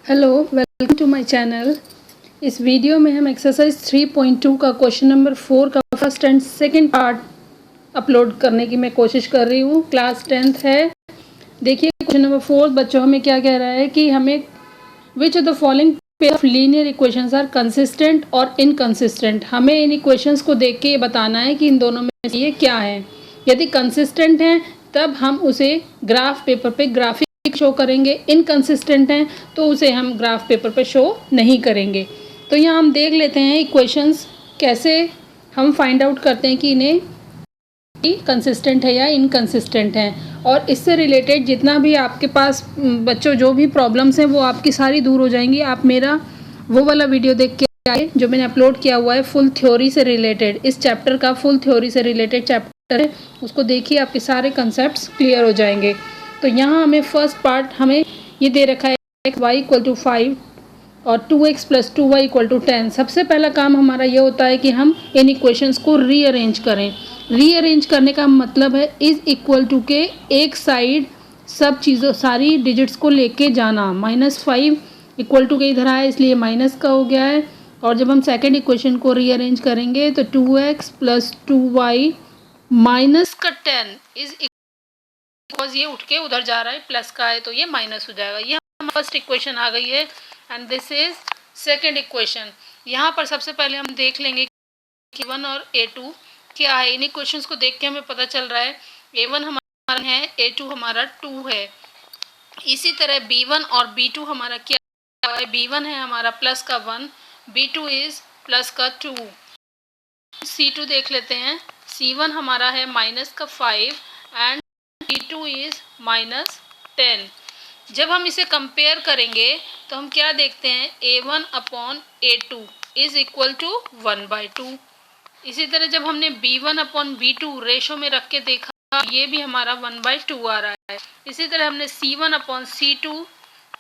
Hello, welcome to my channel. इस video में हम एक्सरसाइज 3.2 का क्वेश्चन नंबर 4 का first and second part upload करने की मैं कोशिश कर रही हूँ। क्लास 10th है। देखिए क्वेश्चन नंबर 4 बच्चों हमें क्या कह रहा है कि हमें which of the following pair of linear equations are consistent और इनकंसिस्टेंट। हमें इन इक्वेशंस को देख के ये बताना है कि इन दोनों में से ये क्या है। यदि कंसिस्टेंट हैं तब हम उसे ग्राफ पेपर पे ग्राफिक शो करेंगे, इनकंसिस्टेंट हैं तो उसे हम ग्राफ पेपर पे शो नहीं करेंगे। तो यहाँ हम देख लेते हैं इक्वेशंस कैसे हम फाइंड आउट करते हैं कि इन्हें कंसिस्टेंट है या इनकंसिस्टेंट हैं। और इससे रिलेटेड जितना भी आपके पास बच्चों जो भी प्रॉब्लम्स हैं वो आपकी सारी दूर हो जाएंगी। आप मेरा वो वाला वीडियो देख के आए जो मैंने अपलोड किया हुआ है फुल थ्योरी से रिलेटेड, इस चैप्टर का फुल थ्योरी से रिलेटेड चैप्टर है, उसको देखिए, आपके सारे कंसेप्ट क्लियर हो जाएंगे। तो यहाँ हमें फर्स्ट पार्ट हमें ये दे रखा है y=5 और 2x + 2y = 10। सबसे पहला काम हमारा ये होता है कि हम इन इक्वेशंस को रीअरेंज करें। रीअरेंज करने का मतलब है इज इक्वल टू के एक साइड सब चीज़ों सारी डिजिट्स को लेके जाना। -5 इक्वल टू के इधर आया इसलिए माइनस का हो गया है। और जब हम सेकेंड इक्वेशन को रीअरेंज करेंगे तो 2x + 2y -10 इज बिकॉज ये उठ के उधर जा रहा है, प्लस का है तो ये माइनस हो जाएगा। ये फर्स्ट इक्वेशन आ गई है and this is second equation. यहाँ पर सबसे पहले हम देख लेंगे कि A1 और A2 क्या है। इन इक्वेशंस को देख के हमें पता चल रहा है A1 हमारा है, A2 हमारा 2 है। इसी तरह B1 और B2 हमारा क्या है, B1 है हमारा प्लस का 1, B2 इज प्लस का 2। C2 देख लेते हैं, C1 हमारा है -5 एंड B2 इज -10। जब हम इसे कंपेयर करेंगे तो हम क्या देखते हैं, A1/A2 इज इक्वल टू 1/2। इसी तरह जब हमने B1/B2 रेशो में रख के देखा, ये भी हमारा 1/2 आ रहा है। इसी तरह हमने C1/C2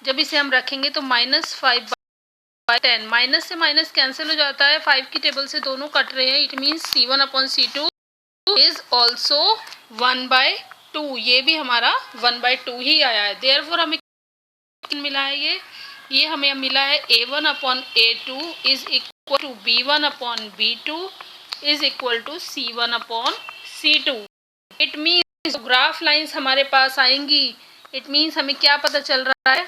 जब इसे हम रखेंगे तो -5/10, माइनस से माइनस कैंसिल हो जाता है, 5 की टेबल से दोनों कट रहे हैं। It means C1/C2 is also 1/2। ये भी हमारा 1/2 ही आया है। देयरफॉर हमें मिला है ये हमें मिला है A1/A2 is equal to B1/B2 is equal to C1/C2। It means graph lines हमारे पास आएंगी। इट मीन्स हमें क्या पता चल रहा है,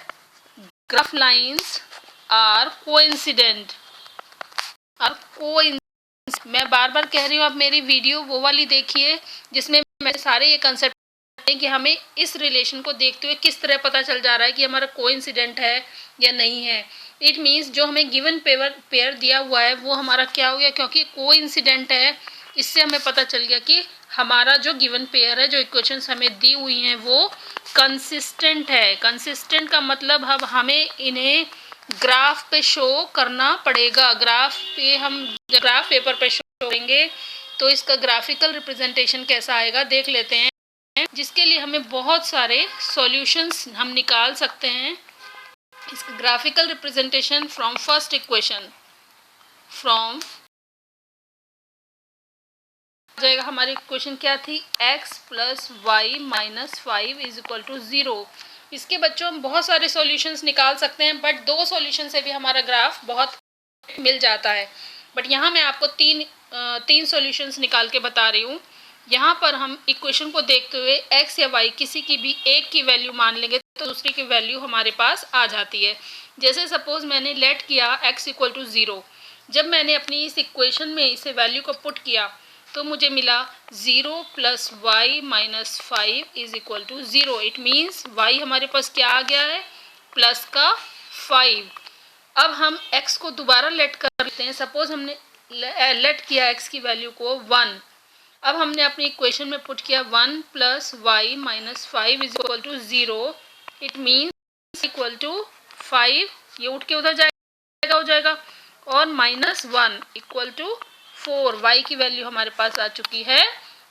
ग्राफ लाइंस आर कोइंसिडेंट। मैं बार बार कह रही हूँ, आप मेरी वीडियो वो वाली देखिए जिसमें मैं सारे ये कंसेप्ट कि हमें इस रिलेशन को देखते हुए किस तरह पता चल जा रहा है कि हमारा कोइंसिडेंट है या नहीं है। इट मीन्स जो हमें गिवन पेयर दिया हुआ है वो हमारा क्या हो गया, क्योंकि कोइंसिडेंट है, इससे हमें पता चल गया कि हमारा जो गिवन पेयर है, जो इक्वेशंस हमें दी हुई हैं वो कंसिस्टेंट है। कंसिस्टेंट का मतलब अब हमें इन्हें ग्राफ पे शो करना पड़ेगा। ग्राफ पेपर पे शो करेंगे तो इसका ग्राफिकल रिप्रेजेंटेशन कैसा आएगा देख लेते हैं, जिसके लिए हमें बहुत सारे सॉल्यूशंस हम निकाल सकते हैं। इसका graphical representation from first equation from जाएगा। हमारी इक्वेशन क्या थी, x + y - 5 is equal to 0। इसके बच्चों हम बहुत सारे सॉल्यूशंस निकाल सकते हैं, बट 2 सॉल्यूशन से भी हमारा ग्राफ बहुत मिल जाता है। बट यहाँ मैं आपको तीन सॉल्यूशंस निकाल के बता रही हूँ। यहाँ पर हम इक्वेशन को देखते हुए x या y किसी की भी एक की वैल्यू मान लेंगे तो दूसरी की वैल्यू हमारे पास आ जाती है। जैसे सपोज मैंने लेट किया x = 0। जब मैंने अपनी इस इक्वेशन में इसे वैल्यू को पुट किया तो मुझे मिला 0 + y - 5 is equal to 0। It means y हमारे पास क्या आ गया है, प्लस का 5। अब हम x को दोबारा लेट कर लेते हैं। सपोज हमने लेट किया x की वैल्यू को 1। अब हमने अपनी इक्वेशन में पुट किया 1 + y - 5 is equal to 0। It means equal to 5, ये उठ के उधर जाएगा हो जाएगा, और -1 इक्वल टू 4। y की वैल्यू हमारे पास आ चुकी है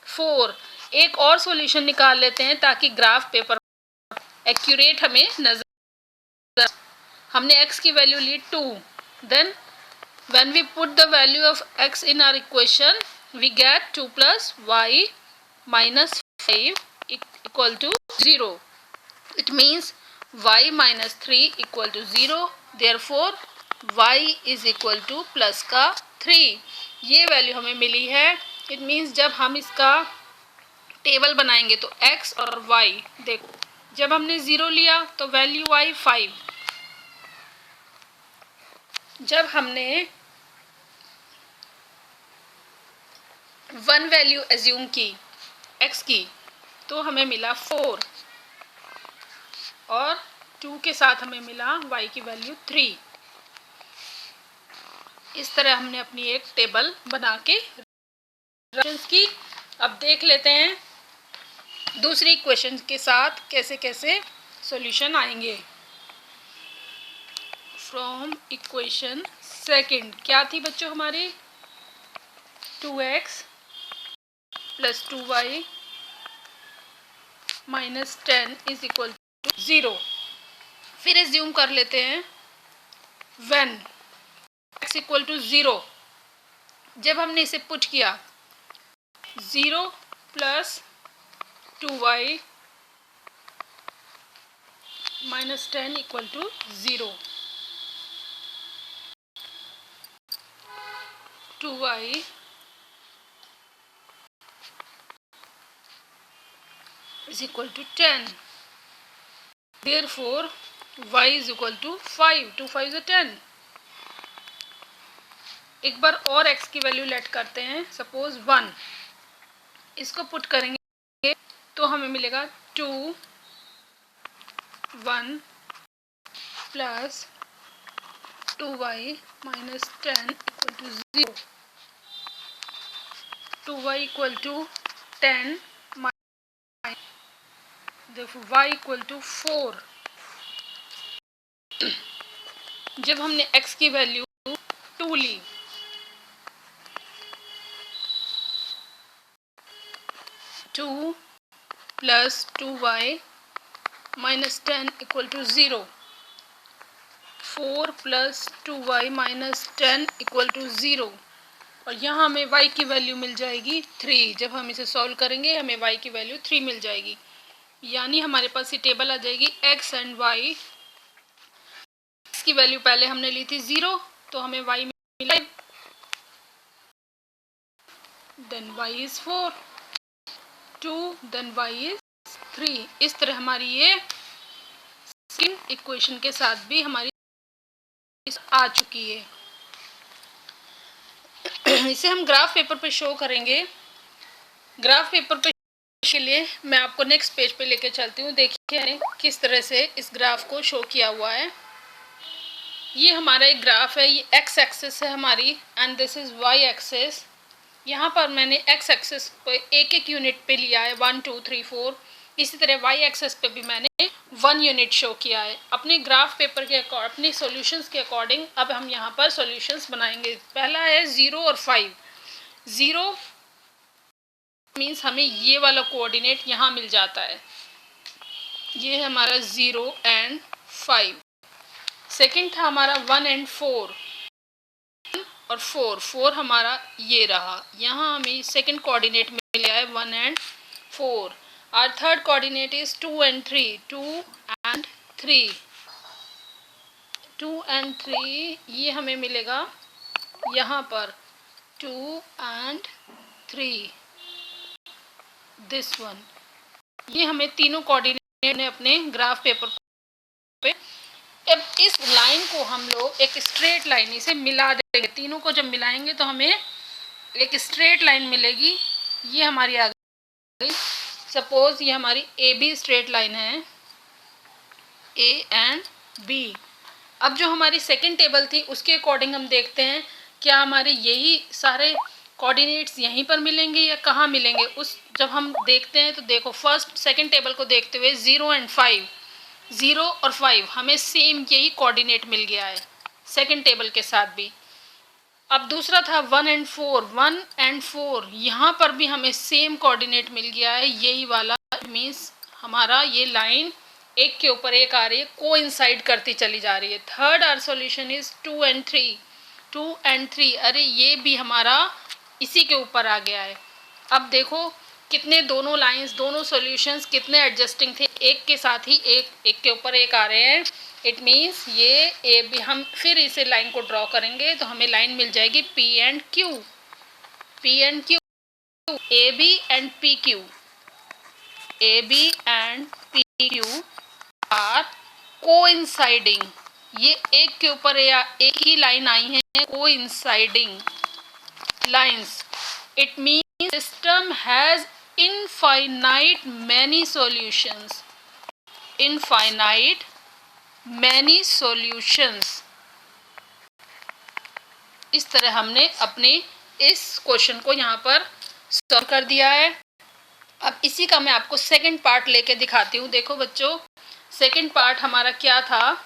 4। एक और सॉल्यूशन निकाल लेते हैं ताकि ग्राफ पेपर एक्यूरेट हमें नजर। हमने x की वैल्यू ली 2, then when we put the value of x in our equation we get 2 + y - 5 equal to 0. It means y minus 3 equal to 0, therefore y is equal to plus का 3। ये value हमें मिली है। It means जब हम इसका table बनाएंगे तो x और y, देखो जब हमने 0 लिया तो वैल्यू आई 5, जब हमने 1 वैल्यू एज्यूम की x की तो हमें मिला 4, और 2 के साथ हमें मिला y की वैल्यू 3। इस तरह हमने अपनी एक टेबल बना के की। अब देख लेते हैं दूसरी इक्वेशन के साथ कैसे कैसे सॉल्यूशन आएंगे। फ्रॉम इक्वेशन सेकंड क्या थी बच्चों हमारी, 2x plus 2y minus 10 is equal to 0। फिर एज्यूम कर लेते हैं व्हेन x इक्वल टू 0, जब हमने इसे पुट किया 0 plus 2y minus 10 equal to 0, 2y is equal to 10, therefore y is equal to 5, 2 5 is 10। एक बार और x की वैल्यू लेट करते हैं, सपोज 1, इसको पुट करेंगे तो हमें मिलेगा 2 1 plus 2y minus 10 equal to 0, 2y equal to 10 therefore y equal to 4। जब हमने x की वैल्यू 2 ली, two plus 2y minus 10 equal to 0, 4 plus 2y minus 10 equal to 0, और यहाँ हमें y की वैल्यू मिल जाएगी 3। जब हम इसे सॉल्व करेंगे हमें y की वैल्यू 3 मिल जाएगी, यानी हमारे पास ये टेबल आ जाएगी x एंड y। x की वैल्यू पहले हमने ली थी 0, तो हमें y मिला, then y is 4, 2 then y is 3। इस तरह हमारी ये सेकंड इक्वेशन के साथ भी हमारी आ चुकी है। इसे हम ग्राफ पेपर पे शो करेंगे। ग्राफ पेपर पे के लिए मैं आपको नेक्स्ट पेज पे लेके चलती हूँ। देखिए किस तरह से इस ग्राफ को शो किया हुआ है। ये हमारा एक ग्राफ है, ये x एक्सिस है हमारी and this is y axis. यहाँ पर मैंने x एक्सिस पे एक एक यूनिट पे लिया है 1 2 3 4। इसी तरह y एक्सिस पे भी मैंने 1 यूनिट शो किया है। अपने ग्राफ पेपर के अपने सॉल्यूशंस के अकॉर्डिंग अब हम यहाँ पर सॉल्यूशंस बनाएंगे। पहला है 0 और 5। 0 मीन्स हमें ये वाला कोऑर्डिनेट यहाँ मिल जाता है, ये है हमारा 0 एंड 5। सेकंड था हमारा 1 एंड 4 और 4 हमारा ये रहा, यहाँ हमें सेकंड कोऑर्डिनेट मिला है 1 एंड 4। और third coordinate is 2 and 3, 2 and 3, 2 and 3 ये हमें मिलेगा यहाँ पर 2 एंड 3, दिस वन। ये हमें तीनों कोऑर्डिनेट ने अपने ग्राफ पेपर पे। अब इस लाइन को हम लोग एक स्ट्रेट लाइन इसे मिला देंगे, तीनों को जब मिलाएंगे तो हमें एक स्ट्रेट लाइन मिलेगी। ये हमारी आ गई, सपोज ये हमारी ए बी स्ट्रेट लाइन है, ए एंड बी। अब जो हमारी सेकंड टेबल थी उसके अकॉर्डिंग हम देखते हैं क्या हमारे यही सारे कोऑर्डिनेट्स यहीं पर मिलेंगे या कहाँ मिलेंगे। उस जब हम देखते हैं तो देखो फर्स्ट सेकंड टेबल को देखते हुए 0 एंड 5, 0 और 5 हमें सेम यही कोऑर्डिनेट मिल गया है सेकंड टेबल के साथ भी। अब दूसरा था 1 एंड 4, 1 एंड 4 यहाँ पर भी हमें सेम कोऑर्डिनेट मिल गया है, यही वाला। मीन्स हमारा ये लाइन एक के ऊपर एक आ रही है, कोइंसाइड करती चली जा रही है। Third our solution is 2 and 3, 2 and 3, अरे ये भी हमारा इसी के ऊपर आ गया है। अब देखो कितने दोनों लाइंस, दोनों सॉल्यूशंस कितने एडजस्टिंग थे, एक के साथ ही एक के ऊपर एक आ रहे हैं। इट मीन्स ये ए बी, हम फिर इसे लाइन को ड्रॉ करेंगे तो हमें लाइन मिल जाएगी P and Q, P and Q, A B and P Q, A B and P क्यू आर कोइंसाइडिंग। ये एक के ऊपर एक ही लाइन आई है, coinciding lines. It means system has infinite many solutions, infinite many solutions. इस तरह हमने अपने इस क्वेश्चन को यहाँ पर सॉल्व कर दिया है। अब इसी का मैं आपको सेकंड पार्ट लेके दिखाती हूँ। देखो बच्चों, सेकंड पार्ट हमारा क्या था,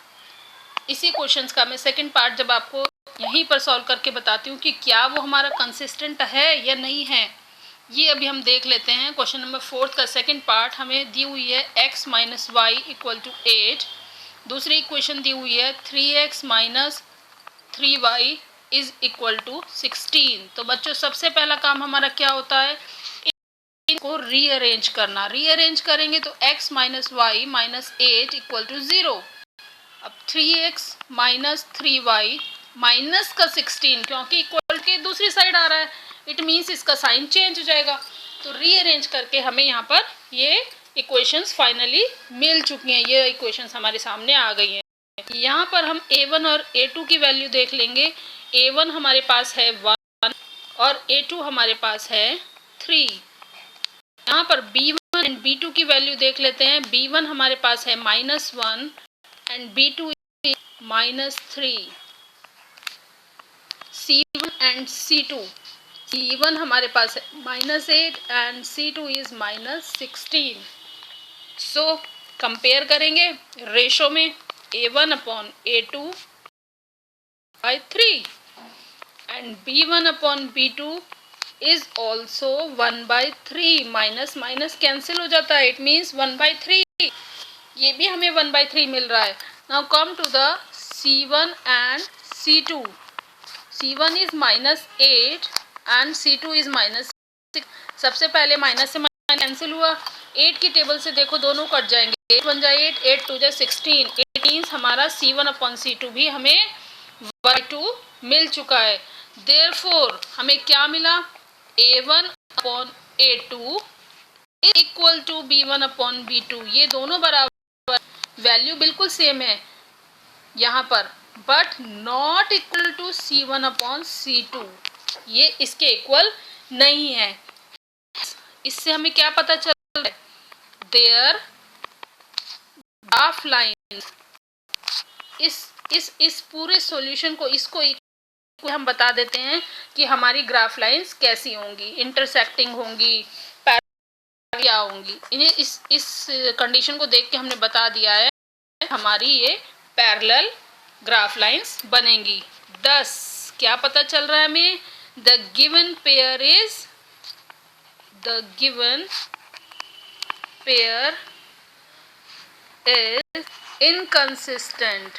इसी क्वेश्चंस का मैं सेकंड पार्ट जब आपको यहीं पर सॉल्व करके बताती हूँ कि क्या वो हमारा कंसिस्टेंट है या नहीं है, ये अभी हम देख लेते हैं। क्वेश्चन नंबर 4 का सेकंड पार्ट हमें दी हुई है x minus y equal to 8। दूसरी इक्वेशन दी हुई है 3x minus 3y is equal to 16। तो बच्चों सबसे पहला काम हमारा क्या होता है, इनको रीअरेंज करना। रीअरेंज करेंगे तो x minus y minus 8 equal to 0। अब 3x माइनस 3y माइनस का 16, क्योंकि इक्वल के दूसरी साइड आ रहा है, इट मीन्स इसका साइन चेंज हो जाएगा। तो रीअरेंज करके हमें यहाँ पर ये इक्वेशंस फाइनली मिल चुकी हैं, ये इक्वेशंस हमारे सामने आ गई हैं। यहाँ पर हम a1 और a2 की वैल्यू देख लेंगे। a1 हमारे पास है 1 और a2 हमारे पास है 3। यहाँ पर b1 एंड b2 की वैल्यू देख लेते हैं। b1 हमारे पास है -1 and b2 -3। c1 and c2, c1 हमारे पास है -8 and c2 is -16। So compare करेंगे रेशो में a1 upon a2 by 3 and b1 upon b2 is also 1/3। Minus minus cancel हो जाता है, इट मीन्स 1/3। ये भी हमें 1/3 मिल रहा है। Now come to the c1 and c2। c1 is -8 and c2 is -6। सबसे पहले माइनस से माइनस कैंसिल हुआ, 8 की टेबल से देखो दोनों कट जाएंगे, 8 1 जाए 8, 8 2 जाए 16। इट मीन्स हमारा c1 अपॉन c2 भी हमें 1/2 मिल चुका है। देयरफॉर हमें क्या मिला, a1 upon a2 equal to b1 upon b2। ये दोनों बराबर, वैल्यू बिल्कुल सेम है यहाँ पर, but not equal to c1 upon c2। ये इसके इक्वल नहीं है। इससे हमें क्या पता चल रहा है, देयर ग्राफ लाइन, इस पूरे सॉल्यूशन को, इसको हम बता देते हैं कि हमारी ग्राफ लाइंस कैसी होंगी, इंटरसेक्टिंग होंगी, पैरेलल होंगी। इन्हें इस कंडीशन को देख के हमने बता दिया है हमारी ये पैरेलल ग्राफ लाइंस बनेंगी। 10 क्या पता चल रहा है हमें, the given pair is inconsistent.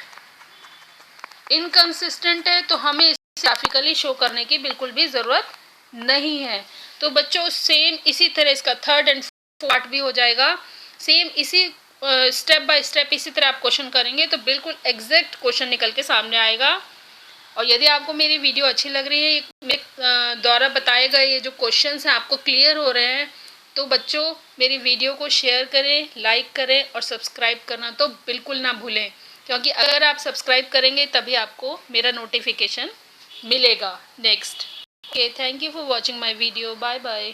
Inconsistent है तो हमें इसे ग्राफिकली शो करने की बिल्कुल भी ज़रूरत नहीं है। तो बच्चों सेम इसी तरह इसका थर्ड एंड फोर्थ पार्ट भी हो जाएगा। सेम इसी स्टेप बाय स्टेप इसी तरह आप क्वेश्चन करेंगे तो बिल्कुल एग्जैक्ट क्वेश्चन निकल के सामने आएगा। और यदि आपको मेरी वीडियो अच्छी लग रही है, मेरे द्वारा बताए गए ये जो क्वेश्चंस हैं आपको क्लियर हो रहे हैं, तो बच्चों मेरी वीडियो को शेयर करें, लाइक करें और सब्सक्राइब करना तो बिल्कुल ना भूलें, क्योंकि अगर आप सब्सक्राइब करेंगे तभी आपको मेरा नोटिफिकेशन मिलेगा next. Okay, thank you for watching my video. Bye bye.